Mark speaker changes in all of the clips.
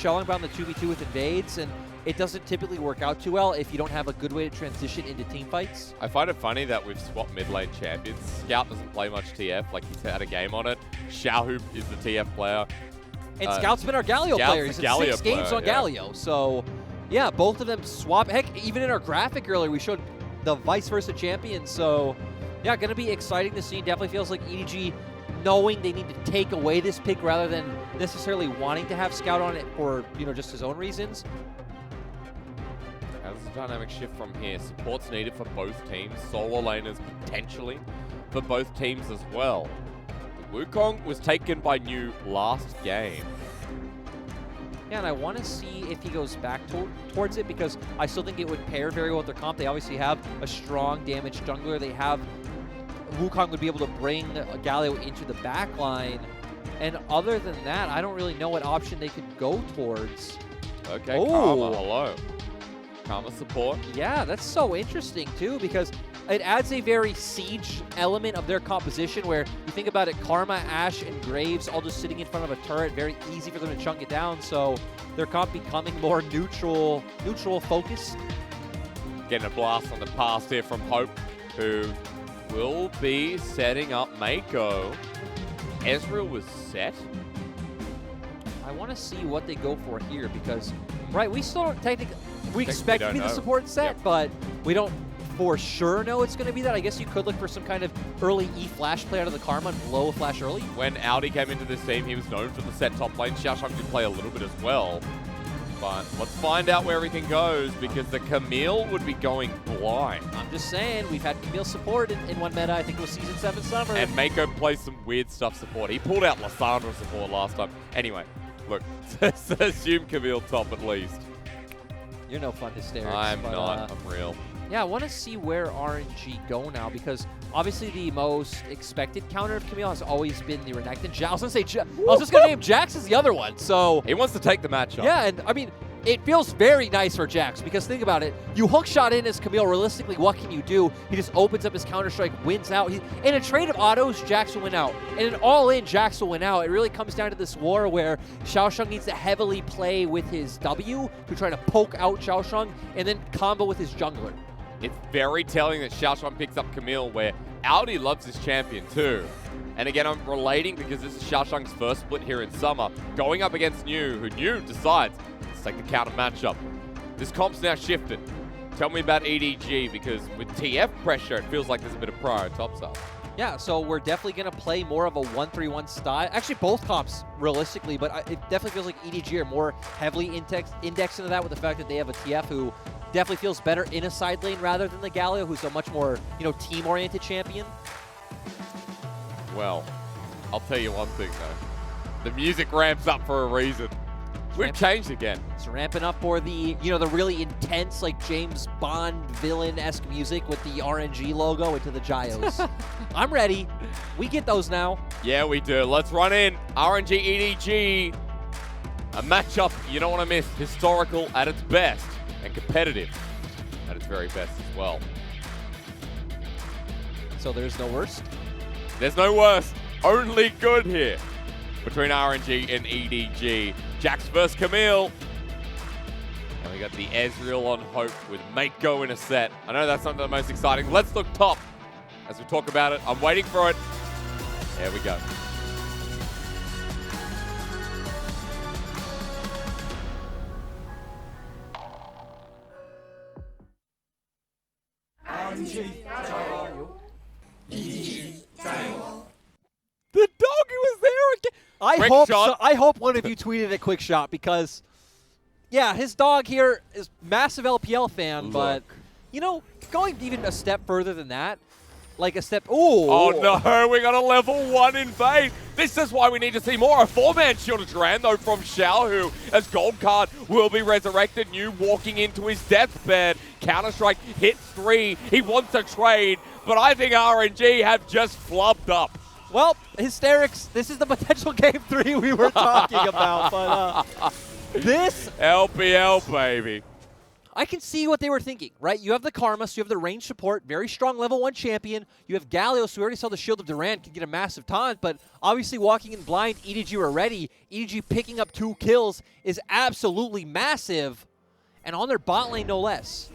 Speaker 1: Shelling bound the 2v2 with invades, and it doesn't typically work out too well if you don't have a good way to transition into team fights.
Speaker 2: I find it funny that we've swapped mid lane champions. Scout doesn't play much TF, like he's had a game on it. Xiaohu is the TF player.
Speaker 1: And Scout's been our Galio player. He's in 6 games on Galio. So, yeah, both of them swap. Heck, even in our graphic earlier, we showed the vice versa champions. So, yeah, going to be exciting to see. Definitely feels like EDG knowing they need to take away this pick rather than necessarily wanting to have Scout on it for, you know, just his own reasons.
Speaker 2: There's a dynamic shift from here. Support's needed for both teams. Solo laners potentially for both teams as well. Wukong was taken by New last game.
Speaker 1: Yeah, and I want to see if he goes back towards it because I still think it would pair very well with their comp. They obviously have a strong damage jungler. They have Wukong would be able to bring Galio into the back line. And other than that, I don't really know what option they could go towards.
Speaker 2: Okay, Karma, hello. Karma support.
Speaker 1: Yeah, that's so interesting too because it adds a very siege element of their composition where you think about it, Karma, Ashe, and Graves all just sitting in front of a turret, very easy for them to chunk it down, so their comp becoming more neutral focused.
Speaker 2: Getting a blast on the pass here from Hope, who will be setting up Mako. Ezreal was set.
Speaker 1: I want to see what they go for here because, right, we still don't technically, we expect to be the support set, but we don't for sure know it's going to be that. I guess you could look for some kind of early E-Flash play out of the Karma and blow a flash early.
Speaker 2: When Audi came into this team, he was known for the set top lane. Xiaoshang did play a little bit as well. But let's find out where everything goes because the Camille would be going blind.
Speaker 1: I'm just saying, we've had Camille support in one meta. I think it was Season 7 Summer.
Speaker 2: And Mako plays some weird stuff support. He pulled out Lissandra support last time. Anyway, look, assume Camille top at least.
Speaker 1: You're no fun hysterics.
Speaker 2: I'm not. I'm real.
Speaker 1: Yeah, I want to see where RNG go now because obviously the most expected counter of Camille has always been the Renekton. I was going to say, I was just going to name Jax as the other one. So
Speaker 2: he wants to take the matchup.
Speaker 1: Yeah, and I mean, it feels very nice for Jax because think about it. You hook shot in as Camille. Realistically, what can you do? He just opens up his Counter-Strike, wins out. In a trade of autos, Jax will win out. And in all-in, Jax will win out. It really comes down to this war where Xiaoshang needs to heavily play with his W to try to poke out Xiaoshang and then combo with his jungler.
Speaker 2: It's very telling that Xiaoshang picks up Camille, where Audi loves his champion too. And again, I'm relating because this is Xiaoshang's first split here in summer, going up against New, who New decides, let's take the counter matchup. This comp's now shifted. Tell me about EDG, because with TF pressure, it feels like there's a bit of pride on top side.
Speaker 1: Yeah, so we're definitely going to play more of a 1-3-1 style. Actually, both comps, realistically, but it definitely feels like EDG are more heavily indexed into that with the fact that they have a TF who definitely feels better in a side lane rather than the Galio, who's a much more, you know, team-oriented champion.
Speaker 2: Well, I'll tell you one thing, though. The music ramps up for a reason. We've changed again.
Speaker 1: It's ramping up for the, you know, the really intense, like, James Bond villain-esque music with the RNG logo into the gyos. I'm ready. We get those now.
Speaker 2: Yeah, we do. Let's run in. RNG, EDG. A matchup you don't want to miss. Historical at its best. And competitive at its very best as well.
Speaker 1: So there's no worst?
Speaker 2: There's no worst. Only good here between RNG and EDG. Jax versus Camille. And we got the Ezreal on Hope with Mako in a set. I know that's not the most exciting. Let's look top as we talk about it. I'm waiting for it. There we go.
Speaker 1: The dog was there again. I hope one of you tweeted a quick shot because, yeah, his dog here is massive LPL fan, but, you know, going even a step further than that, like a step. Ooh.
Speaker 2: Oh no, we got a level 1 invade. This is why we need to see more. A 4-man shielded Duran though from Xiaohu as Gold Card will be resurrected. New walking into his deathbed. Counter-Strike hits 3. He wants a trade, but I think RNG have just flubbed up.
Speaker 1: Well, hysterics, this is the potential game 3 we were talking about, but this
Speaker 2: LPL, baby.
Speaker 1: I can see what they were thinking, right? You have the Karma, so you have the range support, very strong level 1 champion. You have Galio, so we already saw the Shield of Durant can get a massive taunt, but obviously walking in blind, EDG were ready. EDG picking up 2 kills is absolutely massive, and on their bot lane no less.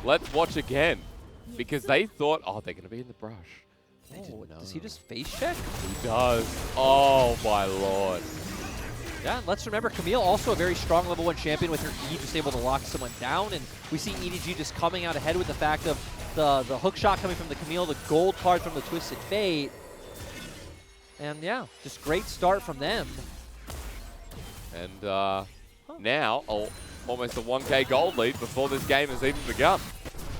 Speaker 2: Let's watch again, because they thought, oh, they're going to be in the brush. They didn't know.
Speaker 1: Does he just face check?
Speaker 2: He does. Oh, my lord.
Speaker 1: Yeah, and let's remember, Camille also a very strong level 1 champion with her E, just able to lock someone down, and we see EDG just coming out ahead with the fact of the hook shot coming from the Camille, the gold card from the Twisted Fate, and yeah, just great start from them.
Speaker 2: And now, almost a 1K gold lead before this game has even begun.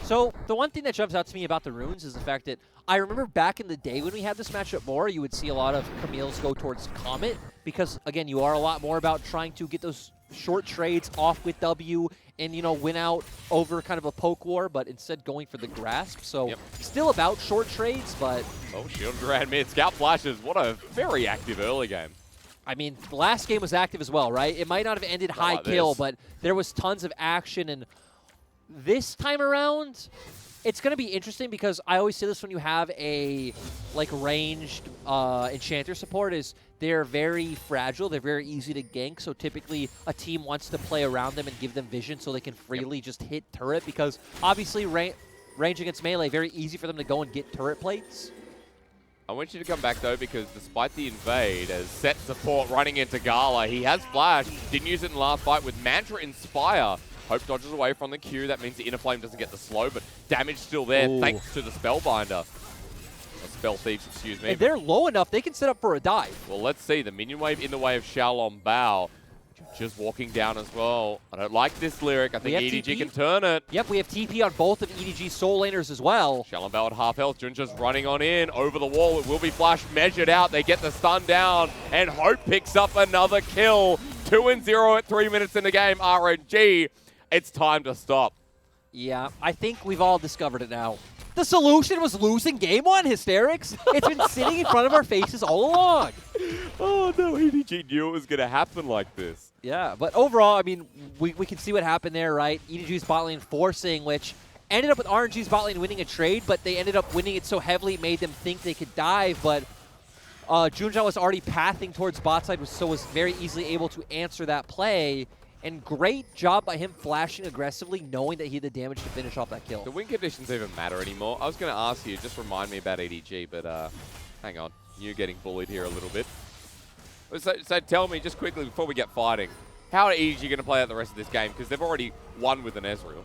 Speaker 1: So the one thing that jumps out to me about the runes is the fact that I remember back in the day when we had this matchup more, you would see a lot of Camille's go towards Comet because, again, you are a lot more about trying to get those short trades off with W and, you know, win out over kind of a poke war, but instead going for the grasp. So still about short trades, but...
Speaker 2: Oh, Shield Durant mid. Scout flashes. What a very active early game.
Speaker 1: I mean, the last game was active as well, right? It might not have ended high kill, but there was tons of action, and this time around, it's going to be interesting because I always say this when you have a ranged enchanter support is they're very fragile. They're very easy to gank. So typically a team wants to play around them and give them vision so they can freely just hit turret because obviously range against melee, very easy for them to go and get turret plates.
Speaker 2: I want you to come back though because despite the invade as set support running into Gala, he has flash. Didn't use it in the last fight with Mantra Inspire. Hope dodges away from the Q. That means the Inner Flame doesn't get the slow, but damage still there thanks to the Spellbinder. Or Spell Thieves, excuse me.
Speaker 1: And they're low enough, they can set up for a dive.
Speaker 2: Well, let's see. The minion wave in the way of Xiaolong Bao. Just walking down as well. I don't like this lyric. I think EDG can turn it.
Speaker 1: Yep, we have TP on both of EDG's soul laners as well.
Speaker 2: Xiaolong Bao at half health. Junja's running on in. Over the wall. It will be flash measured out. They get the stun down. And Hope picks up another kill. 2-0 at 3 minutes in the game. RNG. It's time to stop.
Speaker 1: Yeah, I think we've all discovered it now. The solution was losing game 1, Hysterics. It's been sitting in front of our faces all along.
Speaker 2: Oh no, EDG knew it was going to happen like this.
Speaker 1: Yeah, but overall, I mean, we can see what happened there, right? EDG's bot lane forcing, which ended up with RNG's bot lane winning a trade, but they ended up winning it so heavily it made them think they could dive, but Junja was already pathing towards bot side, so was very easily able to answer that play. And great job by him flashing aggressively, knowing that he had the damage to finish off that kill.
Speaker 2: Do win conditions even matter anymore? I was going to ask you, just remind me about EDG, but hang on. You're getting bullied here a little bit. So tell me, just quickly, before we get fighting, how are EDG going to play out the rest of this game? Because they've already won with an Ezreal.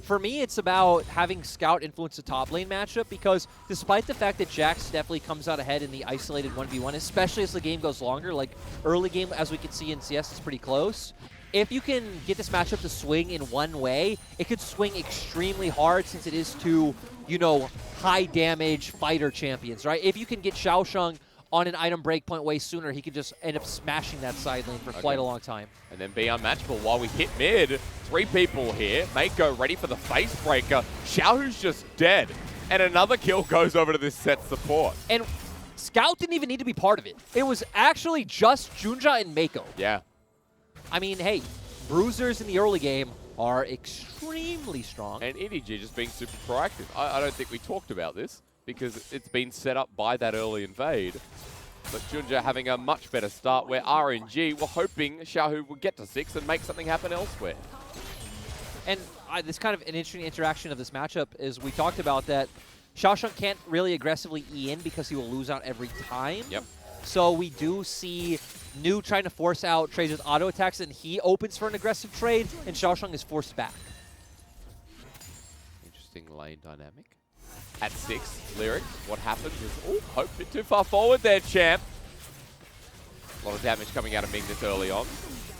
Speaker 1: For me, it's about having Scout influence the top lane matchup because despite the fact that Jax definitely comes out ahead in the isolated 1v1, especially as the game goes longer, like early game, as we can see in CS, is pretty close. If you can get this matchup to swing in one way, it could swing extremely hard since it is two, you know, high damage fighter champions, right? If you can get Xiaosheng on an item breakpoint way sooner, he could just end up smashing that side lane for quite a long time.
Speaker 2: And then be unmatchable while we hit mid. 3 people here. Mako ready for the face breaker. Xiaohu's just dead. And another kill goes over to this set support.
Speaker 1: And Scout didn't even need to be part of it. It was actually just Junja and Mako.
Speaker 2: Yeah.
Speaker 1: I mean, hey, bruisers in the early game are extremely strong.
Speaker 2: And EDG just being super proactive. I don't think we talked about this because it's been set up by that early invade. But Junja having a much better start where RNG were hoping Xiaohu would get to 6 and make something happen elsewhere.
Speaker 1: And this kind of an interesting interaction of this matchup is we talked about that Xiaosheng can't really aggressively E in because he will lose out every time.
Speaker 2: Yep.
Speaker 1: So we do see New trying to force out trades with auto attacks, and he opens for an aggressive trade, and Xiaosheng is forced back.
Speaker 2: Interesting lane dynamic. At 6, Lyric, what happens is, oh, Hope a bit too far forward there, champ. A lot of damage coming out of Ming this early on.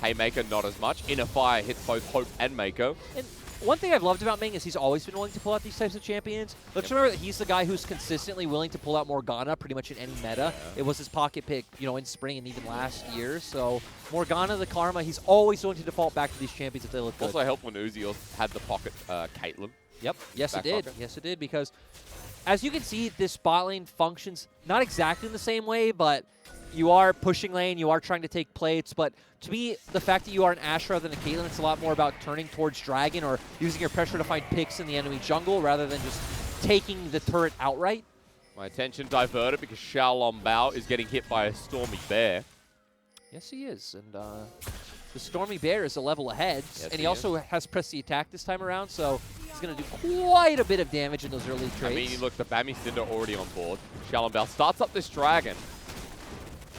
Speaker 2: Haymaker, not as much. Inner Fire hits both Hope and Mako.
Speaker 1: And one thing I've loved about Ming is he's always been willing to pull out these types of champions. Let's remember that he's the guy who's consistently willing to pull out Morgana pretty much in any meta. Yeah. It was his pocket pick, you know, in spring and even last year. So Morgana, the Karma, he's always willing to default back to these champions if they look good.
Speaker 2: Also helped when Uzi had the pocket Caitlyn.
Speaker 1: Yep. Yes, it did.
Speaker 2: Pocket.
Speaker 1: Yes, it did. Because as you can see, this bot lane functions not exactly in the same way, but you are pushing lane, you are trying to take plates, but to me, the fact that you are an Ashe rather than a Caitlyn, it's a lot more about turning towards Dragon or using your pressure to find picks in the enemy jungle rather than just taking the turret outright.
Speaker 2: My attention diverted because Xiaolong Bao is getting hit by a Stormy Bear.
Speaker 1: Yes, he is, and the Stormy Bear is a level ahead,
Speaker 2: Yes,
Speaker 1: and he also has pressed the attack this time around, so he's going to do quite a bit of damage in those early trades.
Speaker 2: I mean, look, the Bami Cinder already on board. Xiaolong Bao starts up this Dragon.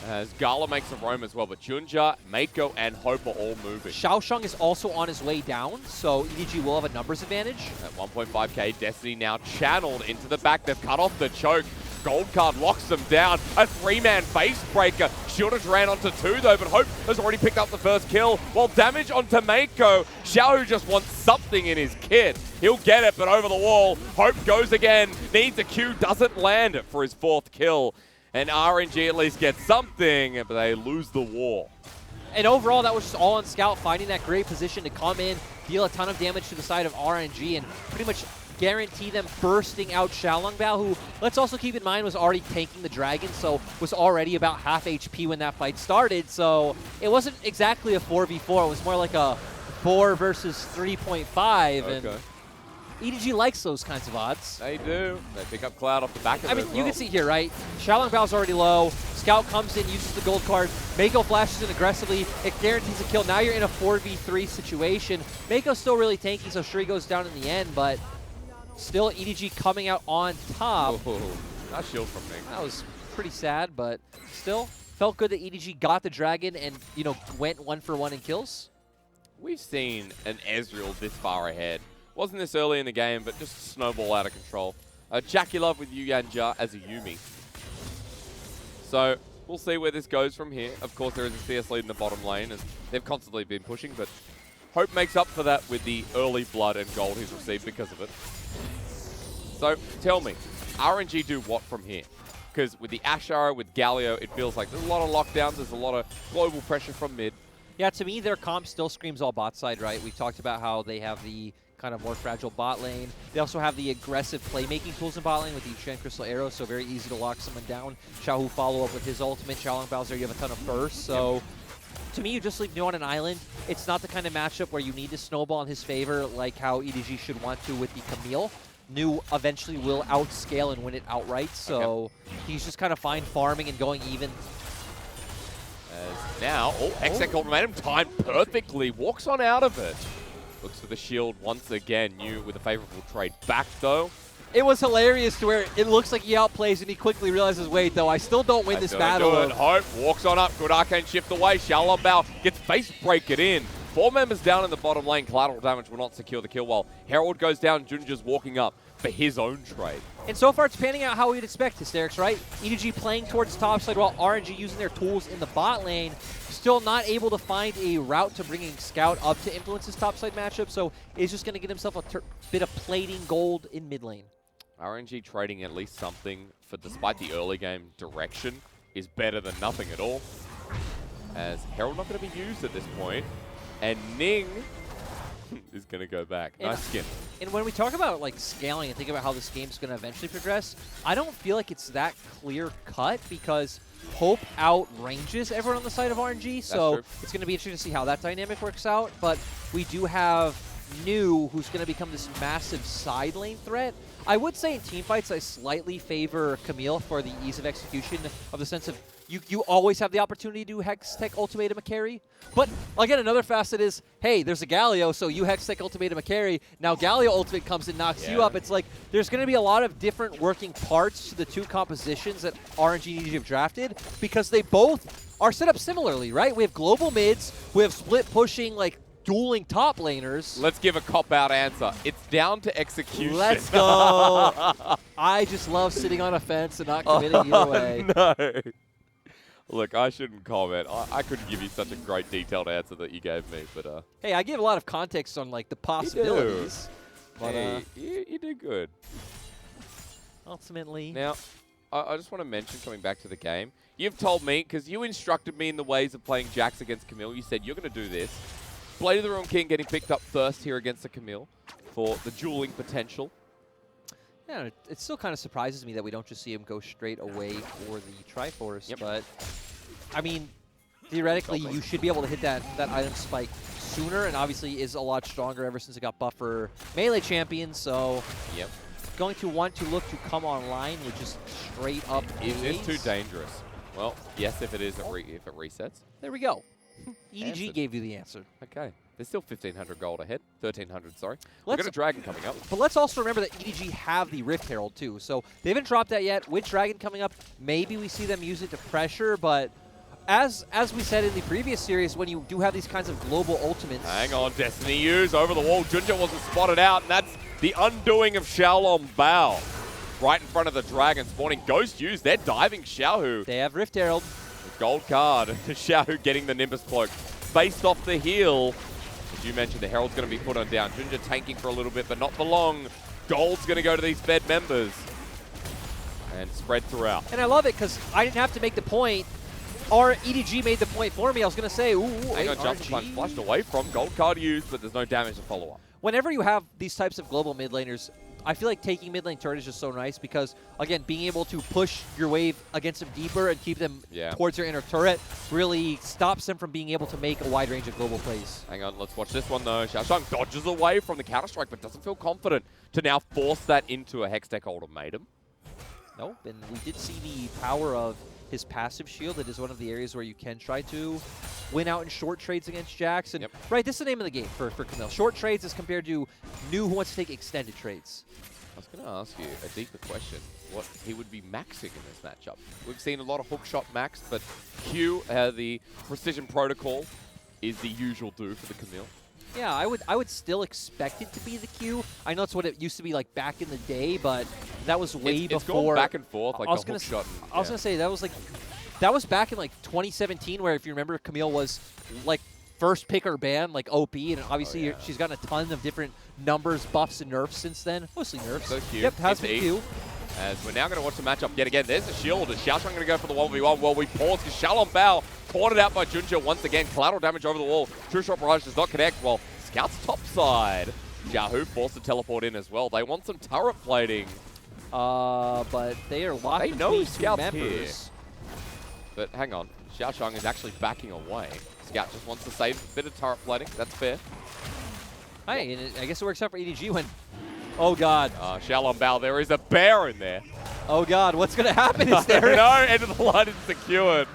Speaker 2: As Gala makes a roam as well, but Junja, Mako, and Hope are all moving.
Speaker 1: Xiaoshang is also on his way down, so EDG will have a numbers advantage.
Speaker 2: At 1.5k, Destiny now channeled into the back. They've cut off the choke. Gold card locks them down. A 3-man face breaker. Shielders ran onto 2 though, but Hope has already picked up the first kill. While damage onto Mako. Xiao just wants something in his kit. He'll get it, but over the wall. Hope goes again. Needs a Q, doesn't land it for his 4th kill. And RNG at least gets something, but they lose the war.
Speaker 1: And overall, that was just all on Scout, finding that great position to come in, deal a ton of damage to the side of RNG, and pretty much guarantee them bursting out Xiaolong Bao, who, let's also keep in mind, was already tanking the Dragon, so was already about half HP when that fight started. So it wasn't exactly a 4v4. It was more like a 4 versus 3.5.
Speaker 2: Okay.
Speaker 1: And EDG likes those kinds of odds.
Speaker 2: They do. They pick up Cloud off the back of it.
Speaker 1: I mean, you can see here, right? Xiaolong Bao's already low. Scout comes in, uses the gold card. Mako flashes in aggressively. It guarantees a kill. Now you're in a 4v3 situation. Mako's still really tanky, so Shuri goes down in the end, but still EDG coming out on top.
Speaker 2: Oh, nice shield from me.
Speaker 1: That was pretty sad, but still felt good that EDG got the Dragon and, you know, went 1-for-1 in kills.
Speaker 2: We've seen an Ezreal this far ahead. Wasn't this early in the game, but just snowball out of control. Jackie Love with Yuyanja as a Yuumi. So we'll see where this goes from here. Of course, there is a CS lead in the bottom lane, as they've constantly been pushing, but Hope makes up for that with the early blood and gold he's received because of it. So tell me, RNG do what from here? Because with the Ashe Arrow, with Galio, it feels like there's a lot of lockdowns, there's a lot of global pressure from mid.
Speaker 1: Yeah, to me, their comp still screams all bot side, right? We talked about how they have the kind of more fragile bot lane. They also have the aggressive playmaking tools in bot lane with the Shen Crystal Arrow, so very easy to lock someone down. Xiaohu follow up with his ultimate. Xiaolong Bao's there, you have a ton of burst, so to me, you just leave New on an island. It's not the kind of matchup where you need to snowball in his favor like how EDG should want to with the Camille. New eventually will outscale and win it outright, so he's just kind of fine farming and going even.
Speaker 2: As now, Hextech ultimatum timed perfectly, walks on out of it. Looks for the shield once again. New with a favorable trade back, though.
Speaker 1: It was hilarious to where it looks like he outplays and he quickly realizes, wait, though, I still don't win this battle.
Speaker 2: Hope walks on up. Good arcane shift away. Xiaolong Bao gets face break it in. 4 members down in the bottom lane. Collateral damage will not secure the kill while Herald goes down. Junja's walking up for his own trade.
Speaker 1: And so far, it's panning out how we'd expect, Hysterics, right? EDG playing towards topside while RNG using their tools in the bot lane. Still not able to find a route to bringing Scout up to influence his topside matchup, so he's just going to get himself a bit of plating gold in mid lane.
Speaker 2: RNG trading at least something for, despite the early game direction, is better than nothing at all. As Herald not going to be used at this point, and Ning is going to go back. Nice skin.
Speaker 1: And when we talk about like scaling and think about how this game's going to eventually progress, I don't feel like it's that clear cut because Hope outranges everyone on the side of RNG, so it's going to be interesting to see how that dynamic works out. But we do have New, who's going to become this massive side lane threat. I would say in teamfights, I slightly favor Camille for the ease of execution of the sense of you always have the opportunity to do Hextech Ultimatum a carry. But again, another facet is, hey, there's a Galio, so you Hextech Ultimatum a carry. Now Galio Ultimate comes and knocks you up. It's like there's going to be a lot of different working parts to the two compositions that RNG and EDG have drafted because they both are set up similarly, right? We have global mids, we have split pushing, like, dueling top laners.
Speaker 2: Let's give a cop-out answer. It's down to execution.
Speaker 1: Let's go. I just love sitting on a fence and not committing either way.
Speaker 2: No. Look, I shouldn't comment. I couldn't give you such a great detailed answer that you gave me, but
Speaker 1: hey, I give a lot of context on like the possibilities. But
Speaker 2: hey, you do good.
Speaker 1: Ultimately.
Speaker 2: Now, I just want to mention, coming back to the game, you've told me, because you instructed me in the ways of playing Jax against Camille, you said you're going to do this. Blade of the Realm King getting picked up first here against the Camille for the dueling potential.
Speaker 1: Yeah, it still kind of surprises me that we don't just see him go straight away for the Triforce, but I mean, theoretically, you should be able to hit that item spike sooner, and obviously is a lot stronger ever since it got buffed for melee champions, so
Speaker 2: Yep.
Speaker 1: going to want to look to come online with just straight up
Speaker 2: Is this
Speaker 1: plays.
Speaker 2: too dangerous? Well, yes, if it is, if it resets.
Speaker 1: There we go. EDG
Speaker 2: Answered.
Speaker 1: gave you the answer.
Speaker 2: Okay. There's still 1,500 gold ahead. 1,300, sorry. We've
Speaker 1: Let's-
Speaker 2: got a dragon coming up.
Speaker 1: But let's also remember that EDG have the Rift Herald too, so they haven't dropped that yet. With Dragon coming up, maybe we see them use it to pressure, but as we said in the previous series, when you do have these kinds of global ultimates...
Speaker 2: Hang on, Destiny Use over the wall. Junja wasn't spotted out, and that's the undoing of Xiaolong Bao. Right in front of the dragon spawning. Ghost Use, they're diving Xiaohu.
Speaker 1: They have Rift Herald.
Speaker 2: Gold card. Xiaohu getting the Nimbus Cloak. Based off the heal. As you mentioned, the Herald's going to be put on down. Junja tanking for a little bit, but not for long. Gold's going to go to these Fed members. And spread throughout.
Speaker 1: And I love it because I didn't have to make the point. Or EDG made the point for me. I was going to say, ooh,
Speaker 2: Hang on, jump punch flushed away from. Gold card used, but there's no damage to follow up.
Speaker 1: Whenever you have these types of global mid laners, I feel like taking mid lane turret is just so nice because, again, being able to push your wave against them deeper and keep them towards your inner turret really stops them from being able to make a wide range of global plays.
Speaker 2: Hang on, let's watch this one though. Xiaoshang dodges away from the counter-strike, but doesn't feel confident to now force that into a Hextech ultimatum.
Speaker 1: Nope, and we did see the power of his passive shield. It is one of the areas where you can try to win out in short trades against Jax. And right, this is the name of the game for Camille. Short trades as compared to New, who wants to take extended trades.
Speaker 2: I was going to ask you a deeper question. What he would be maxing in this matchup. We've seen a lot of hookshot max, but Q, the precision protocol, is the usual do for the Camille.
Speaker 1: Yeah, I would still expect it to be the Q. I know it's what it used to be like back in the day, but that was way before.
Speaker 2: It's gone back and forth, like the hookshot.
Speaker 1: I was gonna say that was back in like 2017, where if you remember, Camille was like first pick or ban, like OP, and obviously she's gotten a ton of different numbers, buffs, and nerfs since then. Mostly nerfs.
Speaker 2: So cute.
Speaker 1: Yep, has been Q.
Speaker 2: As we're now going to watch the matchup yet again. There's a shield. Is Xiaoshang going to go for the 1v1? Well, we pause because Xiaolong Bao ported out by Junja once again. Collateral damage over the wall. True Shot Barrage does not connect. Well, Scout's topside. Xiaohu forced to teleport in as well. They want some turret plating.
Speaker 1: But they are locked between two members.
Speaker 2: But hang on. Xiaoshang is actually backing away. Scout just wants to save a bit of turret plating. That's fair.
Speaker 1: Hey, and I guess it works out for EDG when... Oh, God.
Speaker 2: Xiaolong Bao, there is a bear in there.
Speaker 1: Oh, God. What's going to happen? Is there...
Speaker 2: No, end of the line is secured.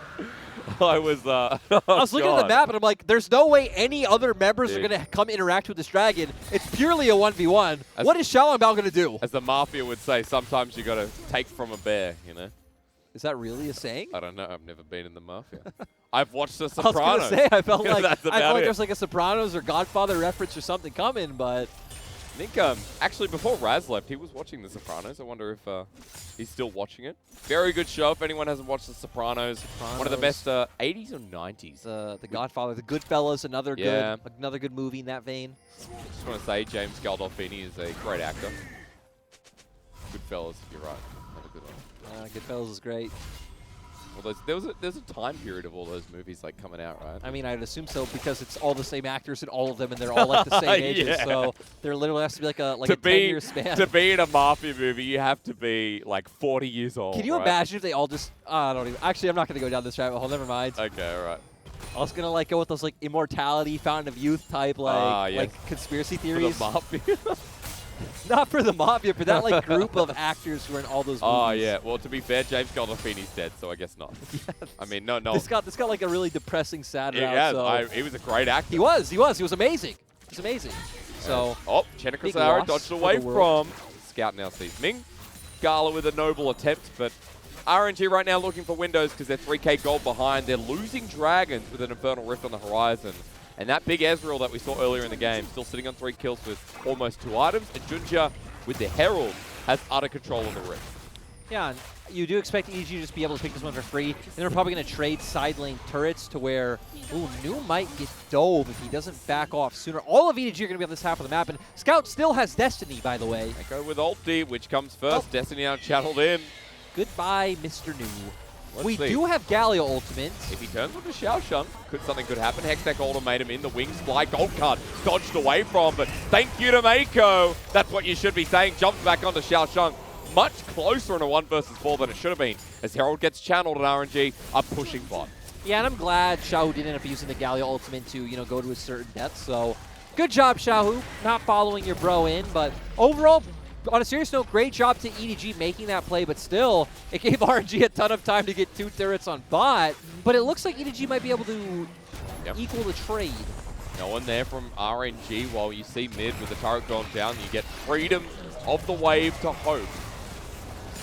Speaker 2: I was
Speaker 1: looking at the map, and I'm like, there's no way any other members are going to come interact with this dragon. It's purely a 1v1. What is Xiaolong Bao going to do?
Speaker 2: As the Mafia would say, sometimes you got to take from a bear, you know?
Speaker 1: Is that really a saying?
Speaker 2: I don't know. I've never been in the Mafia. I've watched The Sopranos.
Speaker 1: I was going to say, I felt like
Speaker 2: there
Speaker 1: was like a Sopranos or Godfather reference or something coming, but...
Speaker 2: I think, actually, before Raz left, he was watching The Sopranos. I wonder if he's still watching it. Very good show. If anyone hasn't watched The Sopranos, one of the best 80s or 90s.
Speaker 1: The Godfather, The Goodfellas, another good movie in that vein.
Speaker 2: Just want to say, James Gandolfini is a great actor. Goodfellas, you're right. Another good one.
Speaker 1: Goodfellas is great.
Speaker 2: Well, there's a time period of all those movies like coming out, right?
Speaker 1: I mean, I'd assume so because it's all the same actors in all of them, and they're all like the same ages. So there literally has to be like a 10-year span.
Speaker 2: To be in a Mafia movie, you have to be like 40 years old.
Speaker 1: Can you imagine if they all just? I don't even. Actually, I'm not going to go down this rabbit hole. Never mind.
Speaker 2: Okay, all right.
Speaker 1: I was gonna like go with those like immortality, fountain of youth type like conspiracy theories.
Speaker 2: For the Mafia.
Speaker 1: Not for the Mafia, for that like group of actors who are in all those movies.
Speaker 2: Oh yeah. Well, to be fair, James Gandolfini's dead, so I guess not. Yes. I mean, no.
Speaker 1: This got like a really depressing sad route.
Speaker 2: Yeah,
Speaker 1: so.
Speaker 2: he was a great actor.
Speaker 1: He was amazing. He was amazing. So.
Speaker 2: Chenika Sara dodged away from. Scout now sees Ming. Gala with a noble attempt, but RNG right now looking for windows because they're 3k gold behind. They're losing dragons with an Infernal Rift on the horizon. And that big Ezreal that we saw earlier in the game, still sitting on 3 kills with almost 2 items. And Junja, with the Herald, has utter control of the Rift.
Speaker 1: Yeah, and you do expect EDG to just be able to pick this one for free. And they're probably going to trade side lane turrets to where, New might get dove if he doesn't back off sooner. All of EDG are going to be on this half of the map. And Scout still has Destiny, by the way.
Speaker 2: They go with ulti, which comes first. Destiny now channeled in.
Speaker 1: Goodbye, Mr. New. We
Speaker 2: see.
Speaker 1: do have Galio ultimate.
Speaker 2: If he turns onto Xiaoshang, something could happen. Hextech ultimatum in the wings fly. Gold card dodged away from, but thank you to Mako. That's what you should be saying. Jumps back onto Xiaoshang. Much closer in a 1 versus 4 than it should have been. As Herald gets channeled and RNG are pushing bot.
Speaker 1: Yeah, and I'm glad Xiaohu didn't end up using the Galio ultimate to, go to a certain depth. So good job, Xiaohu, not following your bro in. But overall, on a serious note, great job to EDG making that play. But still, it gave RNG a ton of time to get 2 turrets on bot. But it looks like EDG might be able to equal the trade.
Speaker 2: No one there from RNG. While you see mid with the turret going down, you get freedom of the wave to Hope.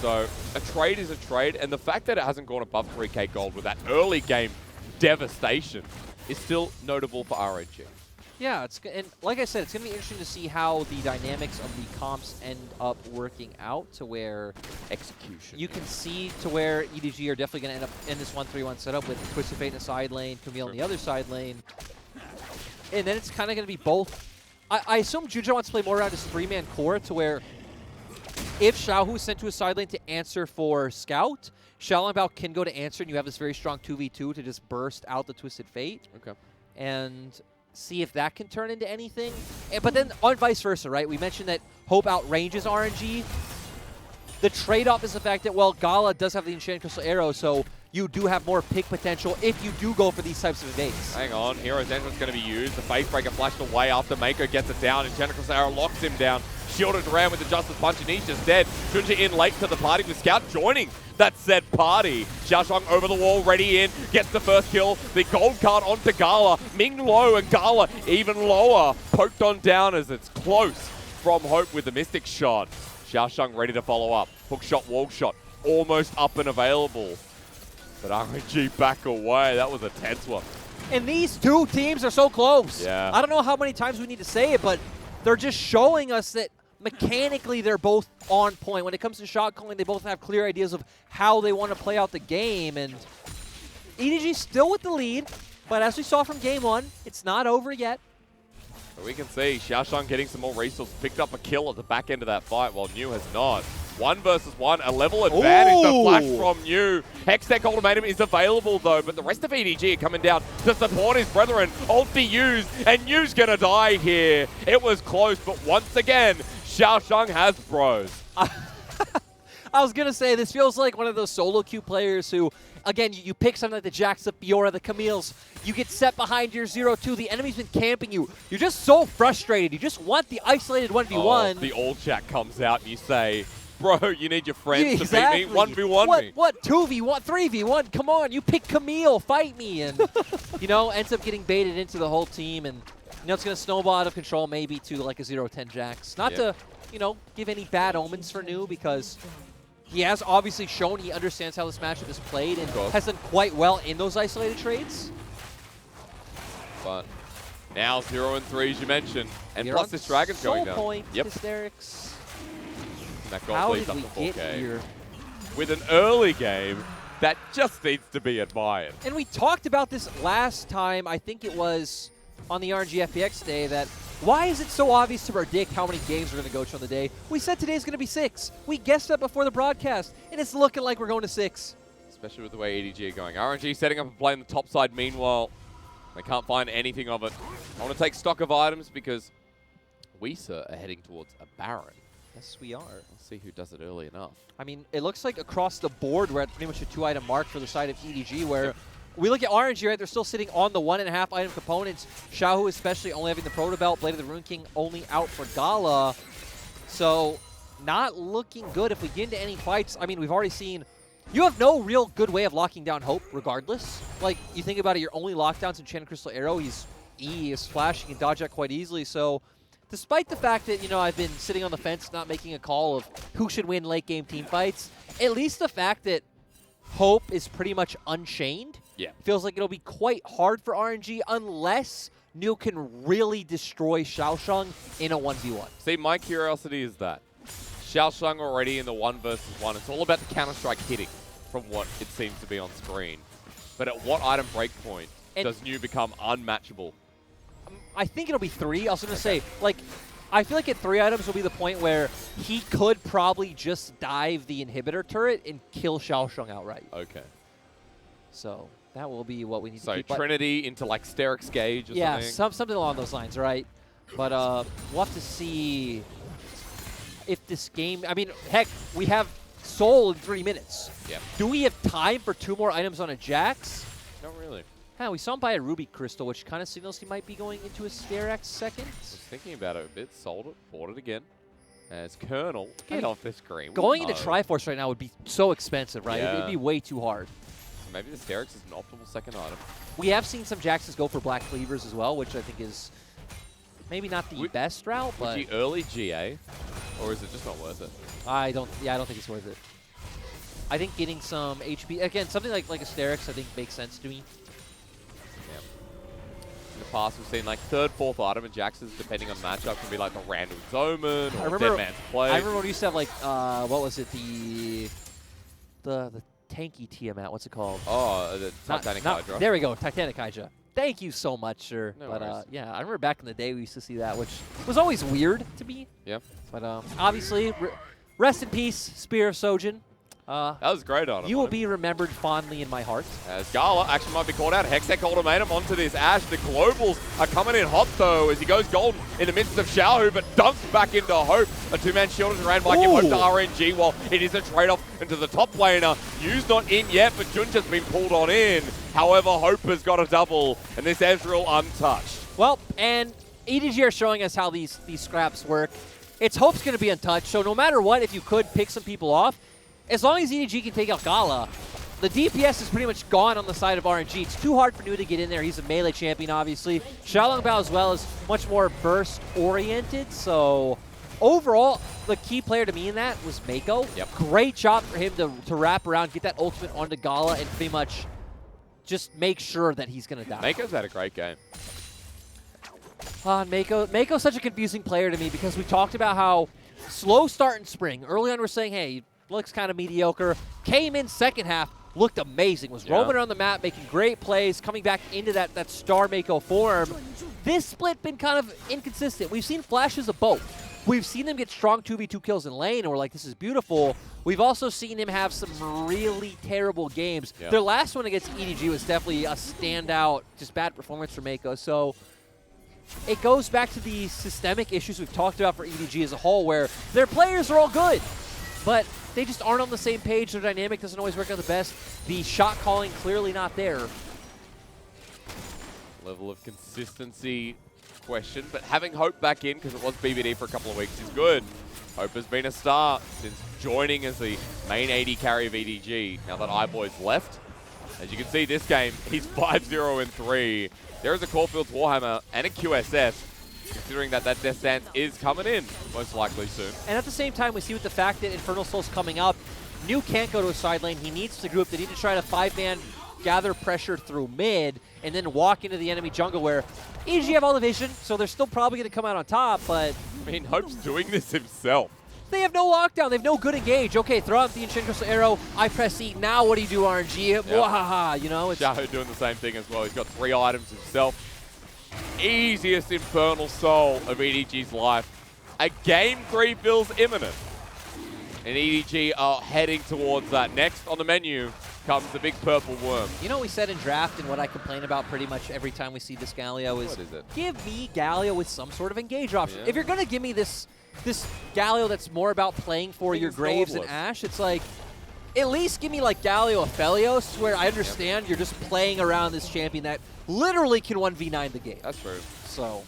Speaker 2: So a trade is a trade, and the fact that it hasn't gone above 3k gold with that early game devastation is still notable for RNG.
Speaker 1: Yeah, and like I said, it's going to be interesting to see how the dynamics of the comps end up working out to where
Speaker 2: Execution.
Speaker 1: you can see to where EDG are definitely going to end up in this 1-3-1 setup with Twisted Fate in the side lane, Camille in the other side lane. And then it's kind of going to be both. I assume Juja wants to play more around his 3-man core to where if Xiaohu is sent to a side lane to answer for Scout, Xiao and Bao can go to answer, and you have this very strong 2v2 to just burst out the Twisted Fate.
Speaker 2: Okay.
Speaker 1: And see if that can turn into anything. But then on vice versa, right? We mentioned that Hope outranges RNG. The trade-off is the fact that, well, Gala does have the Enchanted Crystal Arrow, so you do have more pick potential if you do go for these types of invades.
Speaker 2: Hang on, Hero's Entrance going to be used. The Face Breaker flashed away after Mako gets it down. Enchanted Crystal Arrow locks him down. Shielded around with the Justice Punch, and he's just dead. Junja in late to the party with Scout joining that said party. Xiaoshang over the wall, ready in, gets the first kill. The gold card onto Gala. Ming low, and Gala even lower. Poked on down as it's close from Hope with the Mystic shot. Xiaoshang ready to follow up. Hook shot, wall shot, almost up and available. But RNG back away. That was a tense one.
Speaker 1: And these two teams are so close.
Speaker 2: Yeah.
Speaker 1: I don't know how many times we need to say it, but they're just showing us that mechanically they're both on point. When it comes to shot calling, they both have clear ideas of how they want to play out the game. And EDG still with the lead, but as we saw from game 1, it's not over yet.
Speaker 2: But we can see Xiaoshang getting some more resources, picked up a kill at the back end of that fight while New has not. 1 versus 1, a level advantage. The flash from New. Hextech Ultimatum is available though, but the rest of EDG are coming down to support his brethren. Ulti used, and New's gonna die here. It was close, but once again, Xiaoshang has bros.
Speaker 1: I was going to say, this feels like one of those solo queue players who, again, you pick something like the Jax, the Fiora, the Camille's, you get set behind your 0-2, the enemy's been camping you. You're just so frustrated. You just want the isolated 1v1.
Speaker 2: Oh, the all chat comes out and you say, bro, you need your friends
Speaker 1: exactly.
Speaker 2: to beat me, 1v1 me.
Speaker 1: What, 2v1, 3v1, come on, you pick Camille, fight me. And, ends up getting baited into the whole team. And, it's going to snowball out of control maybe to like a 0-10 Jax. Not to, give any bad omens for New, because he has obviously shown he understands how this matchup is played and has done quite well in those isolated trades.
Speaker 2: But now 0-3 as you mentioned. And plus this Dragon's going down.
Speaker 1: Point, Hysterics.
Speaker 2: That goal
Speaker 1: How
Speaker 2: leads
Speaker 1: did
Speaker 2: up
Speaker 1: we
Speaker 2: to 4K.
Speaker 1: get here?
Speaker 2: With an early game that just needs to be admired.
Speaker 1: And we talked about this last time, I think it was on the RNG FPX day, that why is it so obvious to predict how many games we're going to go to on the day? We said today's going to be 6. We guessed that before the broadcast, and it's looking like we're going to 6.
Speaker 2: Especially with the way EDG are going. RNG setting up a play on the top side. Meanwhile, they can't find anything of it. I want to take stock of items because we, sir, are heading towards a Baron.
Speaker 1: Yes, we are.
Speaker 2: Let's see who does it early enough.
Speaker 1: I mean, it looks like across the board we're at pretty much a 2-item mark for the side of EDG, where we look at RNG, right? They're still sitting on the 1.5 item components. Xiaohu especially only having the Proto Belt, Blade of the Rune King only out for Gala. So not looking good if we get into any fights. I mean, we've already seen you have no real good way of locking down Hope regardless. Like, you think about it, your only lockdown's Enchanted Crystal Arrow. He's E is flashing and dodge that quite easily. So despite the fact that, I've been sitting on the fence not making a call of who should win late game team fights, at least the fact that Hope is pretty much unchained feels like it'll be quite hard for RNG unless New can really destroy Xiaoshang in a 1v1.
Speaker 2: See, my curiosity is that Xiaoshang already in the 1 versus 1. It's all about the Counter-Strike hitting from what it seems to be on screen. But at what item breakpoint does New become unmatchable?
Speaker 1: I think it'll be 3. I was going to say, I feel like at 3 items will be the point where he could probably just dive the inhibitor turret and kill Xiaoshang outright.
Speaker 2: Okay.
Speaker 1: So that will be what we need to keep.
Speaker 2: So Trinity into like Sterix Gauge or something?
Speaker 1: Yeah, something along those lines, right? But we'll have to see if this game... I mean, heck, we have Soul in 3 minutes.
Speaker 2: Yeah.
Speaker 1: Do we have time for 2 more items on a Jax?
Speaker 2: Not really.
Speaker 1: Yeah, we saw him buy a Ruby Crystal, which kind of signals he might be going into a Sterex second.
Speaker 2: I was thinking about it a bit, sold it, bought it again. As Colonel, get off the screen.
Speaker 1: Going into Triforce right now would be so expensive, right?
Speaker 2: Yeah.
Speaker 1: It'd be way too hard.
Speaker 2: So maybe the Sterex is an optimal second item.
Speaker 1: We have seen some Jaxes go for Black Cleavers as well, which I think is maybe not the best route, but
Speaker 2: Would you early GA, or is it just not worth it?
Speaker 1: I don't think it's worth it. I think getting some HP, again, something like a Sterex I think makes sense to me.
Speaker 2: Yeah. In the past, we've seen like third, fourth item in Jaxes, depending on matchup, can be like the Randall's Omen or Dead Man's Play.
Speaker 1: I remember when we used to have like, what was it, the tanky Tiamat, what's it called?
Speaker 2: Oh, the Titanic Hydra.
Speaker 1: There we go, Titanic Hydra. Thank you so much, sir.
Speaker 2: No
Speaker 1: but
Speaker 2: worries.
Speaker 1: yeah, I remember back in the day we used to see that, which was always weird to me.
Speaker 2: Yeah.
Speaker 1: But obviously, rest in peace, Spear of Sojin.
Speaker 2: That was great on him.
Speaker 1: You will be remembered fondly in my heart.
Speaker 2: As Gala actually might be called out. Hextech ultimatum onto this Ash. The Globals are coming in hot though as he goes golden in the midst of Xiaohu, but dumps back into Hope. A two-man shield is ran by him. Hope to RNG while it is a trade-off into the top laner. Yu's not in yet, but Junja's been pulled on in. However, Hope has got a double, and this Ezreal untouched.
Speaker 1: Well, and EDG are showing us how these scraps work. It's Hope's going to be untouched, so no matter what, if you could pick some people off, as long as EDG can take out Gala, the DPS is pretty much gone on the side of RNG. It's too hard for Nu to get in there. He's a melee champion, obviously. Xiaolongbao as well is much more burst-oriented, so overall, the key player to me in that was Mako.
Speaker 2: Yep. Great
Speaker 1: job for him to wrap around, get that ultimate onto Gala, and pretty much just make sure that he's going to die.
Speaker 2: Mako's had a great game.
Speaker 1: Mako's such a confusing player to me because we talked about how slow start in spring. Early on, we're saying, hey, looks kind of mediocre. Came in second half, looked amazing. Was roaming around the map, making great plays, coming back into that star Mako form. This split been kind of inconsistent. We've seen flashes of both. We've seen him get strong 2v2 kills in lane, and we're like, this is beautiful. We've also seen him have some really terrible games.
Speaker 2: Yeah.
Speaker 1: Their last one against EDG was definitely a standout, just bad performance for Mako. So it goes back to the systemic issues we've talked about for EDG as a whole, where their players are all good, but they just aren't on the same page. Their dynamic doesn't always work out the best. The shot calling clearly not there.
Speaker 2: Level of consistency question, but having Hope back in, because it was BBD for a couple of weeks, is good. Hope has been a star since joining as the main AD carry of EDG. Now that iBoy's left, as you can see this game, he's 5-0-3. There is a Caulfield's Warhammer and a QSS, considering that Death Dance is coming in, most likely soon.
Speaker 1: And at the same time, we see with the fact that Infernal Soul's coming up, Nu can't go to a side lane. He needs to group. They need to try to 5-man gather pressure through mid and then walk into the enemy jungle where EDG have all the vision, so they're still probably going to come out on top, but
Speaker 2: I mean, Hope's doing this himself.
Speaker 1: they have no lockdown. They have no good engage. Okay, throw out the Enchanted Crystal Arrow. I press E. Now what do you do, RNG?
Speaker 2: Yep.
Speaker 1: Wahaha, you know? It's
Speaker 2: Xiaohu doing the same thing as well. He's got 3 items himself. Easiest Infernal Soul of EDG's life. A Game 3 feels imminent. And EDG are heading towards that. Next on the menu comes the big purple worm.
Speaker 1: You know what we said in draft and what I complain about pretty much every time we see this Galio is,
Speaker 2: What is it?
Speaker 1: give me Galio with some sort of engage option.
Speaker 2: Yeah.
Speaker 1: If you're going to give me this Galio that's more about playing for your Graves and Ashe, it's like, at least give me like Galio Aphelios, where I understand you're just playing around this champion that literally can 1v9 the game.
Speaker 2: That's true.
Speaker 1: So,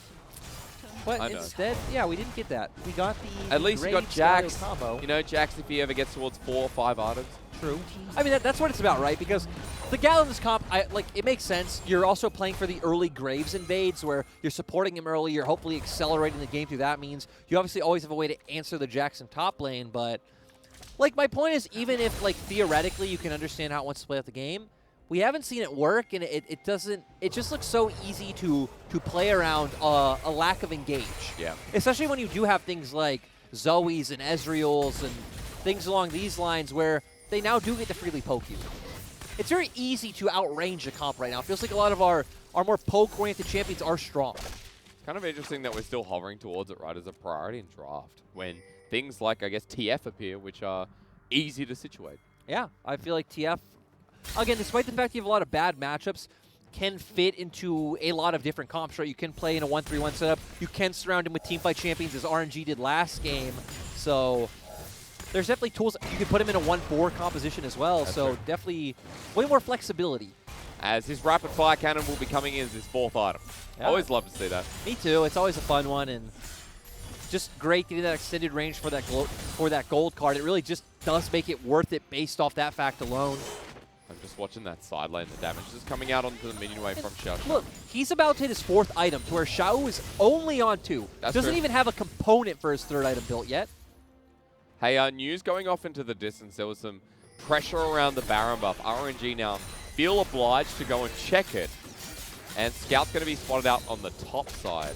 Speaker 1: but instead, yeah, we didn't get that. We got the
Speaker 2: At least you got
Speaker 1: Graves
Speaker 2: Jax.
Speaker 1: Galio combo.
Speaker 2: You know, Jax, if he ever gets towards 4 or 5 items.
Speaker 1: True. I mean, that's what it's about, right? Because the Gal in this comp, it makes sense. You're also playing for the early Graves invades where you're supporting him early. You're hopefully accelerating the game through that means. You obviously always have a way to answer the Jackson top lane, but like my point is, even if like theoretically you can understand how it wants to play out the game, we haven't seen it work, and it doesn't. It just looks so easy to play around a lack of engage.
Speaker 2: Yeah.
Speaker 1: Especially when you do have things like Zoe's and Ezreal's and things along these lines where they now do get to freely poke you. It's very easy to outrange a comp right now. It feels like a lot of our more poke-oriented champions are strong.
Speaker 2: Kind of interesting that we're still hovering towards it, right, as a priority in draft, when things like, I guess, TF appear, which are easy to situate.
Speaker 1: Yeah, I feel like TF, again, despite the fact you have a lot of bad matchups, can fit into a lot of different comps, right? You can play in a 1-3-1 setup. You can surround him with teamfight champions, as RNG did last game. So there's definitely tools. You can put him in a 1-4 composition as well. That's so true. Definitely way more flexibility.
Speaker 2: as his rapid fire cannon will be coming in as his 4th item.
Speaker 1: Yeah.
Speaker 2: Always love to see that.
Speaker 1: Me too. It's always a fun one, and just great getting that extended range for that gold card. It really just does make it worth it based off that fact alone.
Speaker 2: I'm just watching that side lane. The damage is coming out onto the minion wave from Xiao.
Speaker 1: Look, he's about to hit his 4th item, to where Xiao is only on 2. Doesn't even have a component for his 3rd item built yet.
Speaker 2: Hey, news going off into the distance. There was some pressure around the Baron buff. RNG now feel obliged to go and check it. And Scout's going to be spotted out on the top side.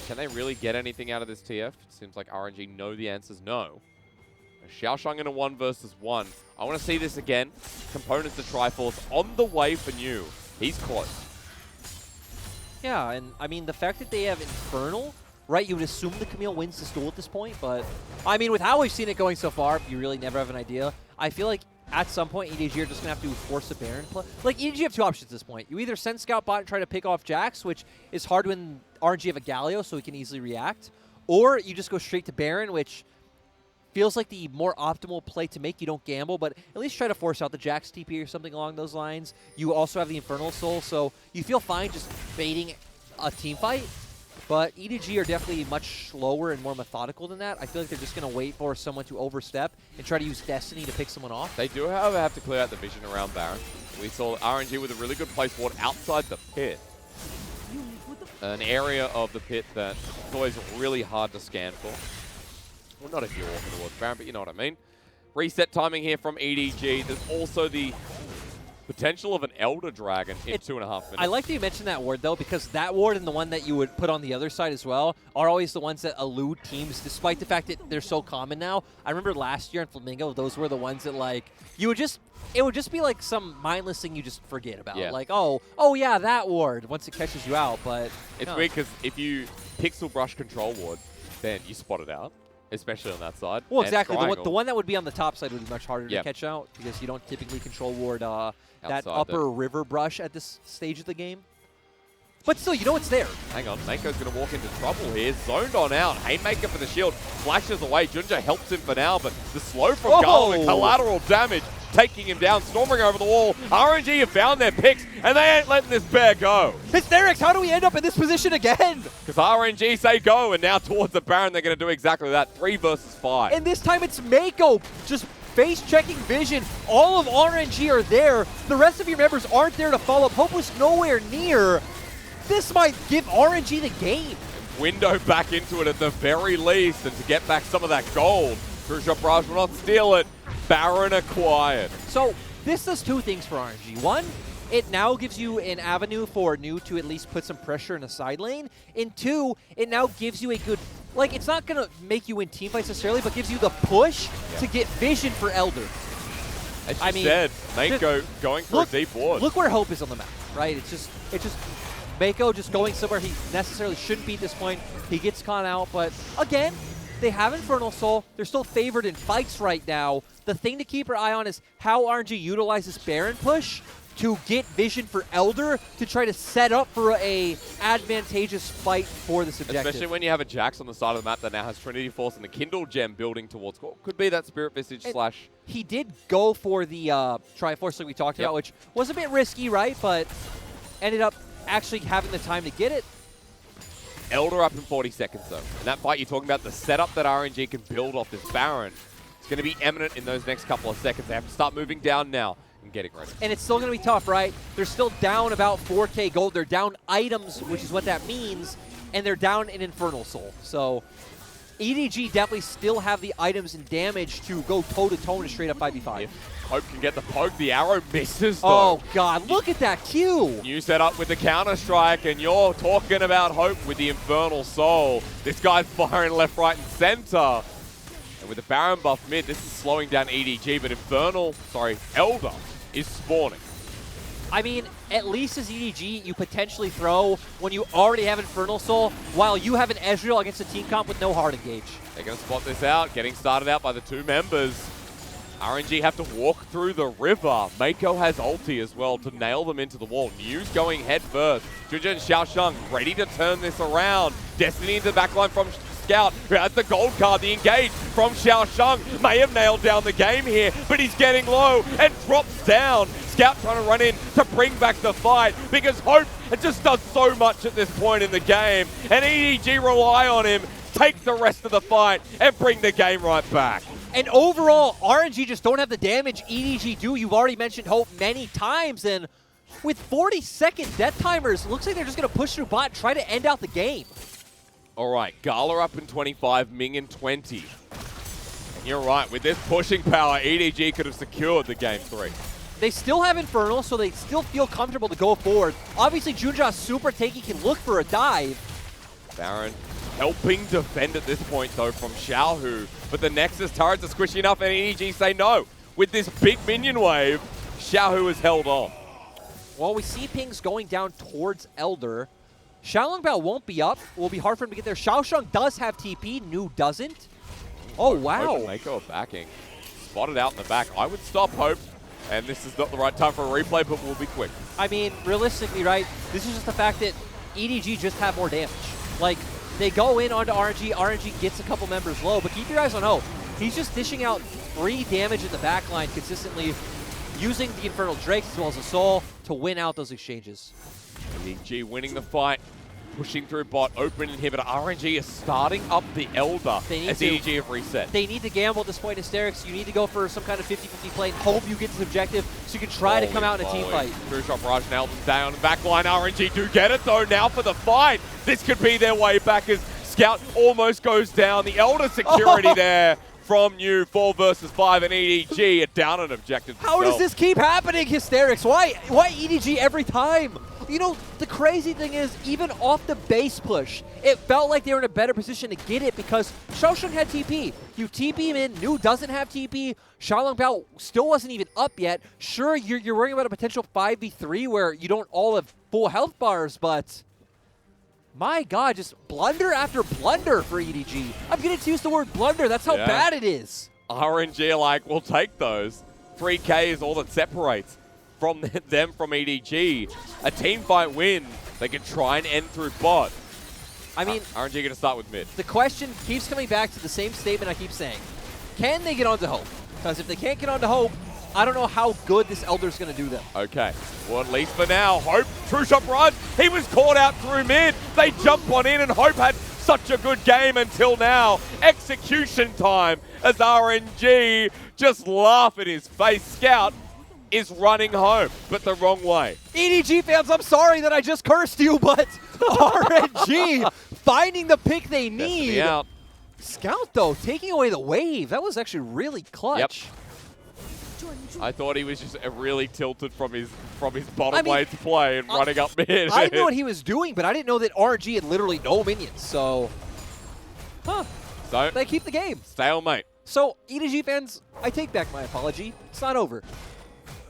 Speaker 2: Can they really get anything out of this TF? It seems like RNG know the answer's no. Xiaoshang in a 1 versus 1. I want to see this again. Components to Triforce on the way for New. He's close.
Speaker 1: Yeah, and I mean, the fact that they have Infernal, right, you would assume the Camille wins this duel at this point, but I mean, with how we've seen it going so far, you really never have an idea. I feel like at some point, EDG are just going to have to force a Baron play. Like, EDG have 2 options at this point. You either send Scout bot and try to pick off Jax, which is hard when RNG have a Galio, so he can easily react, or you just go straight to Baron, which feels like the more optimal play to make. You don't gamble, but at least try to force out the Jax TP or something along those lines. You also have the Infernal Soul, so you feel fine just baiting a team fight. But EDG are definitely much slower and more methodical than that. I feel like they're just going to wait for someone to overstep and try to use Destiny to pick someone off.
Speaker 2: They do, however, have to clear out the vision around Baron. We saw RNG with a really good place ward outside the pit. An area of the pit that is always really hard to scan for. Well, not if you're walking towards Baron, but you know what I mean. Reset timing here from EDG. There's also the potential of an Elder Dragon in 2.5 minutes.
Speaker 1: I like that you mentioned that ward, though, because that ward and the one that you would put on the other side as well are always the ones that elude teams, despite the fact that they're so common now. I remember last year in Flamingo, those were the ones that, like, you would just, it would just be like some mindless thing you just forget about.
Speaker 2: Yeah.
Speaker 1: Like, oh yeah, that ward, once it catches you out, but
Speaker 2: it's weird because if you pixel brush control ward, then you spot it out. Especially on that side.
Speaker 1: Well, exactly. The one that would be on the top side would be much harder to catch out because you don't typically control ward that upper river brush at this stage of the game. But still, you know it's there.
Speaker 2: Hang on, Mako's going to walk into trouble here. Zoned on out. Haymaker for the shield. Flashes away. Junja helps him for now, but the slow from Gala with collateral damage taking him down, storming over the wall. RNG have found their picks, and they ain't letting this bear go.
Speaker 1: Hysterics, how do we end up in this position again?
Speaker 2: Because RNG say go, and now towards the Baron, they're going to do exactly that. 3 versus 5.
Speaker 1: And this time it's Mako just face-checking vision. All of RNG are there. The rest of your members aren't there to follow up. Hope was nowhere near. This might give RNG the game.
Speaker 2: Window back into it at the very least, and to get back some of that gold. Crucial Barrage will not steal it. Baron acquired.
Speaker 1: So this does 2 things for RNG. One, it now gives you an avenue for New to at least put some pressure in a side lane. And 2, it now gives you a good, like, it's not going to make you win team fights necessarily, but gives you the push to get vision for Elder.
Speaker 2: As you said, Mako going for a deep ward.
Speaker 1: Look where Hope is on the map, right? It's just Mako just going somewhere he necessarily shouldn't be at this point. He gets caught out, but again, they have Infernal Soul. They're still favored in fights right now. The thing to keep our eye on is how RNG utilizes Baron push to get vision for Elder to try to set up for a advantageous fight for this objective.
Speaker 2: Especially when you have a Jax on the side of the map that now has Trinity Force and the Kindle Gem building towards what could be that Spirit Visage slash.
Speaker 1: He did go for the Triforce like we talked about, which was a bit risky, right? But ended up actually having the time to get it.
Speaker 2: Elder up in 40 seconds, though. And that fight you're talking about, the setup that RNG can build off this Baron, it's going to be eminent in those next couple of seconds. They have to start moving down now and getting ready.
Speaker 1: And it's still going to be tough, right? They're still down about 4K gold. They're down items, which is what that means, and they're down an Infernal Soul. So EDG definitely still have the items and damage to go toe-to-toe in a straight-up 5v5.
Speaker 2: Hope can get the poke. The arrow misses, though.
Speaker 1: Oh, God. Look at that Q.
Speaker 2: New setup with the Counter-Strike, and you're talking about Hope with the Infernal Soul. This guy's firing left, right, and center. And with the Baron buff mid, this is slowing down EDG, but Elder is spawning.
Speaker 1: I mean, at least as EDG, you potentially throw when you already have Infernal Soul, while you have an Ezreal against a team comp with no hard engage.
Speaker 2: They're going to spot this out, getting started out by the 2 members. RNG have to walk through the river. Mako has ulti as well to nail them into the wall. News going head first. Junja and Xiaoshang ready to turn this around. Destiny into the backline from Scout, who has the gold card. The engage from Xiaoshang may have nailed down the game here, but he's getting low and drops down. Scout trying to run in to bring back the fight because Hope just does so much at this point in the game. And EDG rely on him, take the rest of the fight, and bring the game right back.
Speaker 1: And overall, RNG just don't have the damage EDG do. You've already mentioned Hope many times, and with 40-second death timers, looks like they're just going to push through bot and try to end out the game.
Speaker 2: All right, Gala up in 25, Ming in 20. And you're right, with this pushing power, EDG could have secured the game 3.
Speaker 1: They still have Infernal, so they still feel comfortable to go forward. Obviously, Junja's super tanky, can look for a dive.
Speaker 2: Baron helping defend at this point, though, from Xiaohu. But the Nexus turrets are squishy enough, and EDG say no. With this big minion wave, Xiaohu is held on.
Speaker 1: Well, we see pings going down towards Elder. Xiaolongbao won't be up. It will be hard for him to get there. Xiaoshang does have TP. Nu doesn't. Oh, wow.
Speaker 2: Mako backing. Spotted out in the back. I would stop Hope. And this is not the right time for a replay, but we'll be quick.
Speaker 1: I mean, realistically, right, this is just the fact that EDG just have more damage. Like, they go in onto RNG. RNG gets a couple members low, but keep your eyes on Hope. He's just dishing out free damage in the backline consistently, using the Infernal Drakes as well as the Soul to win out those exchanges.
Speaker 2: EDG winning the fight, pushing through bot, open inhibitor. RNG is starting up the Elder as EDG have reset.
Speaker 1: They need to gamble at this point, Hysterics. You need to go for some kind of 50-50 play and hope you get this objective so you can try to come out in a team fight.
Speaker 2: True shot barrage nailed them down. Backline RNG do get it though now for the fight. This could be their way back as Scout almost goes down. The Elder security there from New 4 versus 5 and EDG are down an objective.
Speaker 1: How does this keep happening, Hysterics? Why EDG every time? You know, the crazy thing is, even off the base push, it felt like they were in a better position to get it because Xiaoshang had TP. You TP him in, Nu doesn't have TP, Xiaolongbao still wasn't even up yet. Sure, you're worrying about a potential 5v3 where you don't all have full health bars, but my God, just blunder after blunder for EDG. I'm getting to use the word blunder, that's how bad it is.
Speaker 2: RNG are like, we'll take those. 3K is all that separates from them from EDG. A team fight win, they can try and end through bot. I mean, RNG going to start with mid.
Speaker 1: The question keeps coming back to the same statement I keep saying. Can they get onto Hope? Because if they can't get onto Hope, I don't know how good this Elder's going to do them.
Speaker 2: Okay, well at least for now, Hope, true shot run. He was caught out through mid. They jump on in and Hope had such a good game until now. Execution time as RNG just laugh in his face. Scout is running home, but the wrong way.
Speaker 1: EDG fans, I'm sorry that I just cursed you, but RNG finding the pick they need.
Speaker 2: Out.
Speaker 1: Scout, though, taking away the wave. That was actually really clutch.
Speaker 2: Yep. I thought he was just really tilted from his bottom lane to play and running up mid.
Speaker 1: I knew what he was doing, but I didn't know that RNG had literally no minions, so... So they keep the game.
Speaker 2: Stalemate.
Speaker 1: So, EDG fans, I take back my apology. It's not over.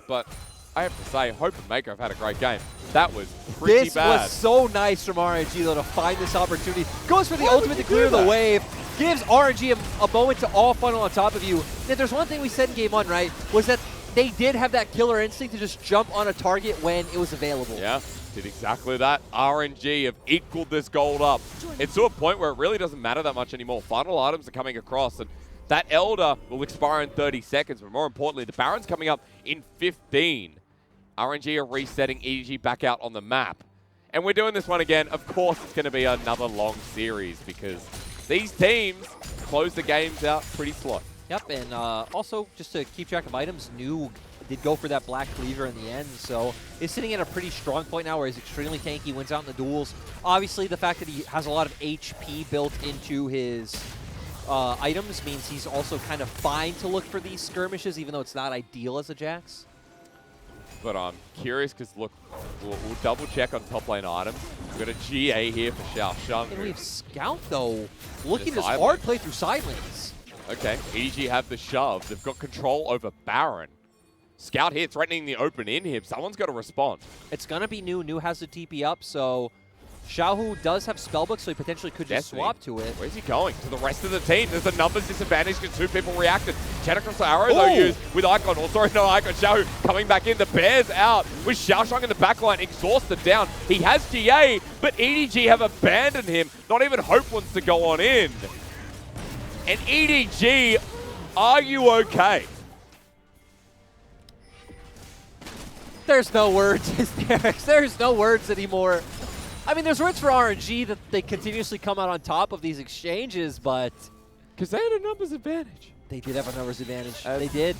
Speaker 2: But I have to say, Hope and Mako have had a great game. That was pretty bad.
Speaker 1: This was so nice from RNG, though, to find this opportunity. Goes for the ultimate to clear the wave. Gives RNG a moment to all funnel on top of you. And if there's one thing we said in Game 1, right, was that they did have that killer instinct to just jump on a target when it was available.
Speaker 2: Yeah, did exactly that. RNG have equaled this gold up. It's to a point where it really doesn't matter that much anymore. Final items are coming across, and that Elder will expire in 30 seconds, but more importantly, the Baron's coming up in 15. RNG are resetting EDG back out on the map. And we're doing this one again. Of course, it's going to be another long series because these teams close the games out pretty slow.
Speaker 1: Yep, and also, just to keep track of items, Nu did go for that Black Cleaver in the end, so he's sitting at a pretty strong point now where he's extremely tanky, wins out in the duels. Obviously, the fact that he has a lot of HP built into his items means he's also kind of fine to look for these skirmishes, even though it's not ideal as a Jax.
Speaker 2: But I'm curious because, look, we'll double check on top lane items. We've got a GA here for Xiaoshang.
Speaker 1: And we have Scout, though, looking this hard play through side lanes.
Speaker 2: Okay, EDG have the shove. They've got control over Baron. Scout here threatening the open inhib. Someone's got to respond.
Speaker 1: It's going to be Nu. Nu has the TP up, so Xiaohu does have Spellbook, so he potentially could just swap to it.
Speaker 2: Where's he going? To the rest of the team. There's a numbers disadvantage because two people reacted. Jet across the arrow, though, used with Icon. Oh, sorry, no Icon. Xiaohu coming back in. The Bears out with Xiaoshang in the backline, exhausted down. He has GA, but EDG have abandoned him. Not even Hope wants to go on in. And EDG, are you okay?
Speaker 1: There's no words, Hysterics. There's no words anymore. I mean, there's words for RNG that they continuously come out on top of these exchanges, but...
Speaker 2: Because they had a numbers advantage.
Speaker 1: They did have a numbers advantage. They did.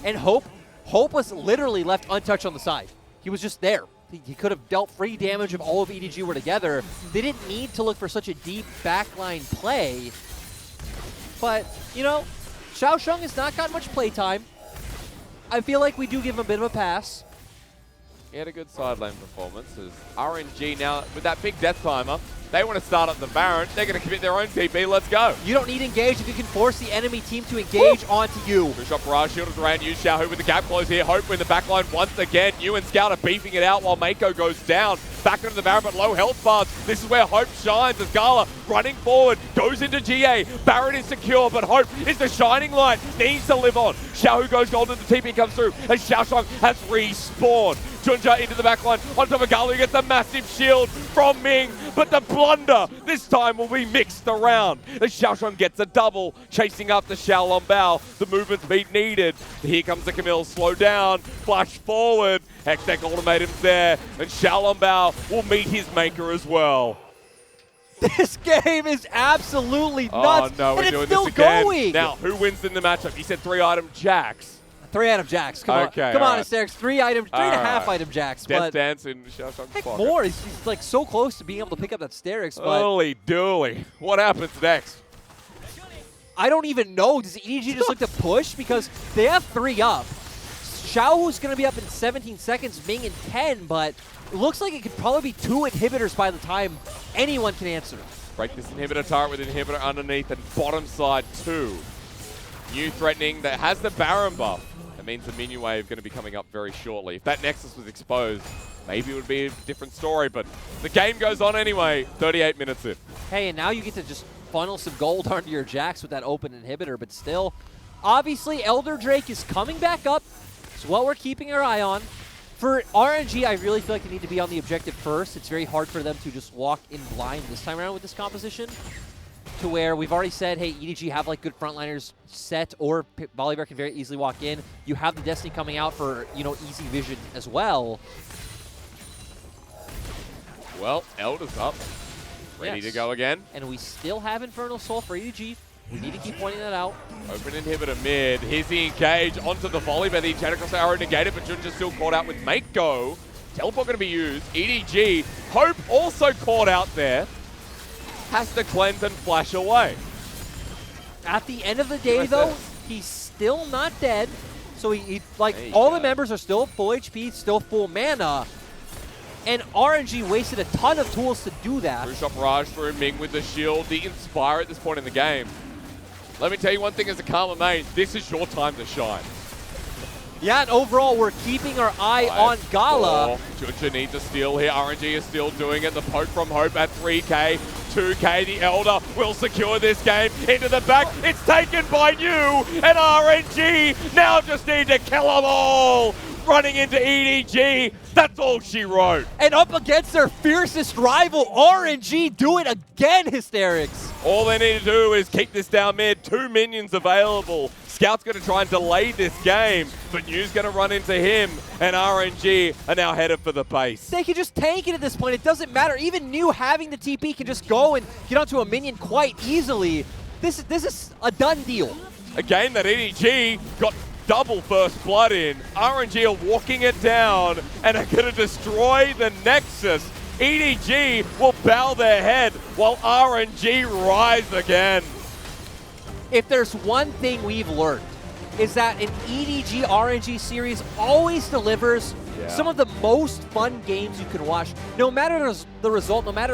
Speaker 1: And Hope was literally left untouched on the side. He was just there. He could have dealt free damage if all of EDG were together. They didn't need to look for such a deep backline play. But, you know, Xiaosheng has not got much playtime. I feel like we do give him a bit of a pass.
Speaker 2: He had a good side lane performance. As RNG now, with that big death timer, they want to start up the Baron. They're going to commit their own TP. Let's go.
Speaker 1: You don't need engage if you can force the enemy team to engage onto you.
Speaker 2: Shot barrage shielded around you. Xiaohu with the gap close here. Hope in the backline once again. You and Scout are beefing it out while Mako goes down. Back into the Baron, but low health bars. This is where Hope shines as Gala running forward, goes into GA. Baron is secure, but Hope is the shining light. Needs to live on. Xiaohu goes golden. The TP comes through as Xiaosheng has respawned. Junja into the backline. On top of Gala, who gets a massive shield from Ming, but the blunder this time will be mixed around. As Xiaosheng gets a double, chasing after Xiaolong Bao. The movement speed needed. Here comes the Camille. Slow down, flash forward. Hextech ultimatum's there, and Xiaolong Bao will meet his maker as well.
Speaker 1: This game is absolutely nuts.
Speaker 2: Oh no, we're
Speaker 1: and
Speaker 2: doing
Speaker 1: it's still
Speaker 2: this again.
Speaker 1: going.
Speaker 2: Now, who wins in the matchup? You said 3-item Jacks.
Speaker 1: 3-item Jacks. Come
Speaker 2: Okay,
Speaker 1: on. Come on,
Speaker 2: right.
Speaker 1: Hysterics. 3.5 item Jacks.
Speaker 2: Death
Speaker 1: But
Speaker 2: Dance in Xiaosheng's
Speaker 1: heck
Speaker 2: pocket.
Speaker 1: more. He's like so close to being able to pick up that Hysterics, but
Speaker 2: Holy dooly. What happens next?
Speaker 1: I don't even know. Does EDG just look to push? Because they have 3 up. Xiaohu's going to be up in 17 seconds, Ming in 10, but it looks like it could probably be 2 inhibitors by the time anyone can answer.
Speaker 2: Break this inhibitor turret with inhibitor underneath and bottom side 2. New threatening that has the Baron buff. That means the minion wave going to be coming up very shortly. If that Nexus was exposed, maybe it would be a different story, but the game goes on anyway, 38 minutes in.
Speaker 1: Hey, and now you get to just funnel some gold onto your Jax with that open inhibitor, but still, obviously Elder Drake is coming back up. It's what we're keeping our eye on. For RNG, I really feel like they need to be on the objective first. It's very hard for them to just walk in blind this time around with this composition. To where we've already said, hey, EDG have like good frontliners set, or Volibear can very easily walk in. You have the Destiny coming out for, you know, easy vision as well.
Speaker 2: Well, Elder's up. Ready to go again.
Speaker 1: And we still have Infernal Soul for EDG. We need to keep pointing that out.
Speaker 2: Open inhibitor mid. Here's the engage onto the volley, but the Enchanted arrow negated, but Junja's still caught out with Mako. Teleport going to be used. EDG. Hope also caught out there. Has to cleanse and flash away.
Speaker 1: At the end of the day, though, he's still not dead. So he like, all the members are still full HP, still full mana. And RNG wasted a ton of tools to do that.
Speaker 2: Shot barrage through Ming with the shield, the Inspire at this point in the game. Let me tell you one thing as a Karma main, this is your time to shine.
Speaker 1: Yeah, and overall, we're keeping our eye on Gala.
Speaker 2: Junja needs a steal here. RNG is still doing it. The poke from Hope at 3k. 2k, the Elder will secure this game. Into the back, it's taken by you. And RNG now just need to kill them all. Running into EDG, that's all she wrote.
Speaker 1: And up against their fiercest rival, RNG do it again, Hysterics.
Speaker 2: All they need to do is keep this down mid. 2 minions available. Scout's going to try and delay this game, but New's going to run into him, and RNG are now headed for the base.
Speaker 1: They can just tank it at this point. It doesn't matter. Even New having the TP can just go and get onto a minion quite easily. This is a done deal.
Speaker 2: A game that EDG got double first blood in. RNG are walking it down and are going to destroy the Nexus. EDG will bow their head while RNG rise again.
Speaker 1: If there's one thing we've learned, is that an EDG RNG series always delivers some of the most fun games you can watch. No matter the result, no matter